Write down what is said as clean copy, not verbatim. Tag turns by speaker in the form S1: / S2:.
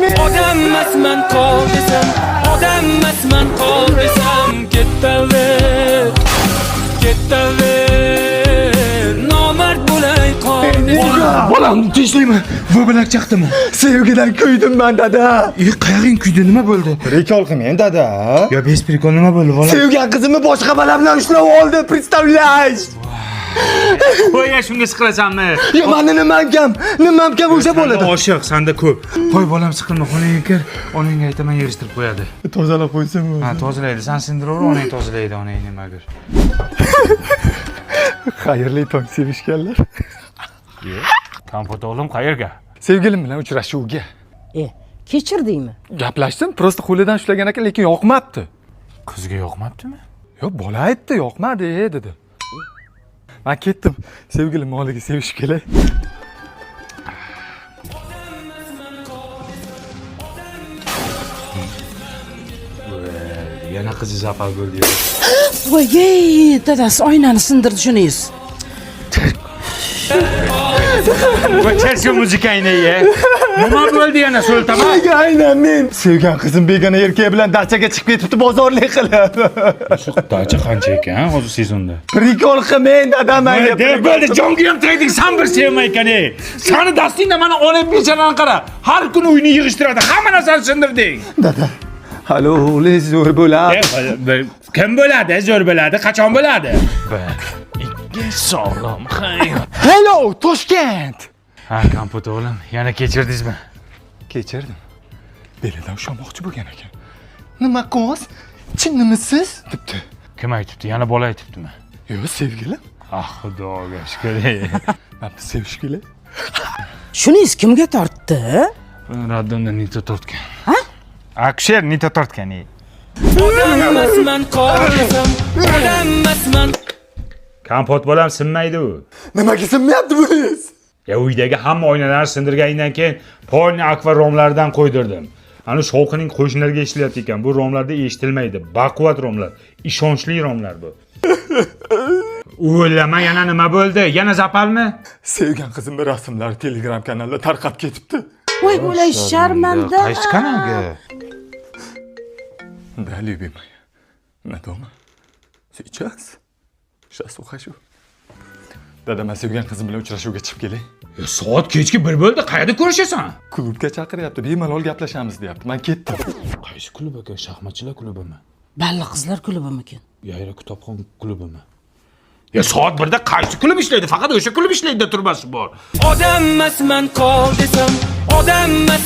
S1: men.
S2: Odammasman qol desam, odammasman qol desam, ketaver, ketaver, nomard bo'lay qol desam.
S3: Bolamni tinchlikmi? Bu bilan chaqdimi?
S1: Sevgidan kuydim men dada.
S3: Qayering kuydi, nima bo'ldi?
S1: Prikol qilmang dada.
S3: Yo, bez prikol nima bo'ldi, bolam?
S1: Sevgan qizimni boshqa bola bilan ushlab oldi, представляешь?
S3: Qo'ya shunga siqilasanmi?
S1: Yo, meni nimam kam o'sha bo'ladi.
S3: Oshiq, senda ko'p. Qo'y bolam, siqilma, xonangga kir. Onangga aytaman, yig'ishtirib qo'yadi.
S1: Tozalab qo'ysam bo'ladi.
S3: Ha, tozalaydi. Sen sindiraver, onang tozalaydi, onang nimadir.
S1: Xayrli tong sevishganlar.
S3: Kompot o'g'lim qayerga?
S1: Sevgilim bilan uchrashuvga.
S4: Kechirdingmi?
S1: Gaplashdim, prosta qo'lidan ushlagan ekan, lekin yoqmabdi.
S3: Qizga yoqmabdimi?
S1: Yo, bola aytdi, yoqmadi dedi. Men ketdim. Sevgilim oldiga sevishib kelay.
S3: Yana qizi zafar bo'ldi.
S4: Voy, dadasi oynani sindirdi shunisiz.
S3: Va chersi muzikangni ye. Nima bo'ldi yana so'ltama?
S1: Aynan men. Sevgan qizim begona erkak bilan dachaga chiqib ketibdi, bozorlik qilib.
S3: Shu dacha qancha ekan hozir sezonda?
S1: Prikol qilmang dadam anga.
S3: Bo'ldi, jonga ham tegding, sen bir sevmay ekan. Seni dastingda mana onam bechadan qara. Har kuni uyni yig'ishtiradi, hamma narsani sindirding.
S1: Dada. Halo, o'g'lingiz zo'r bo'ladi.
S3: Kim bo'ladi? Zo'r bo'ladi. Qachon bo'ladi? 2 sog'lom hayot.
S1: Hello, Toshkent.
S3: Ha, kompot o'g'lim, yana kechirdingizmi?
S1: Kechirdim. Belidan ushlamoqchi bo'lgan ekan. Nima qiz? Chinnimisiz? debdi.
S3: Kim aytibdi? Yana bola aytibdimi?
S1: Yo'q, sevgilim.
S3: Ah, xudoga shukr.
S1: Men sevishib kelay.
S4: Shunisiz kimga tortdi?
S3: Raddonda nita tortgan. Ha? Aksher nita tortgan.
S2: Odammasman qol desam, odammasman.
S3: Kompot bolam sinmaydi u.
S1: Nimaga sinmayapti buningiz?
S3: Ya uydagi hamma oynalarni sindirgandan keyin polni akva romlardan qo'ydirdim. Ana shovqining qo'shnilarga ishlayapti ekan. Bu romlarda eshitilmaydi. Baquvvat romlar, ishonchli romlar bu. O'ylama, yana nima bo'ldi? Yana zapalmi?
S1: Sevgan qizimning rasmlari Telegram kanalida tarqab ketibdi.
S4: Voy, bo'lay sharmanda.
S3: Qaysi kanalga?
S1: Да, любимая. На дома? Сейчас? Сейчас ухожу. Dada, men sevgan qizim bilan uchrashuvga chiqib kelay.
S3: Soat kechki 1 bo'ldi. Qayerda ko'rishasan?
S1: Klubga chaqiryapti. Bemalol gaplashamiz deyapti. Men ketdim.
S3: Qaysi klub aka? Shaxmatchilar klubimi?
S4: Balla qizlar klubimikin?
S3: Yayra kitobxon klubimi? Ya soat 1da qaysi klub ishlaydi? Faqat o'sha klub ishlaydi, turmasi bor.
S2: Odammasman qol desam, odammas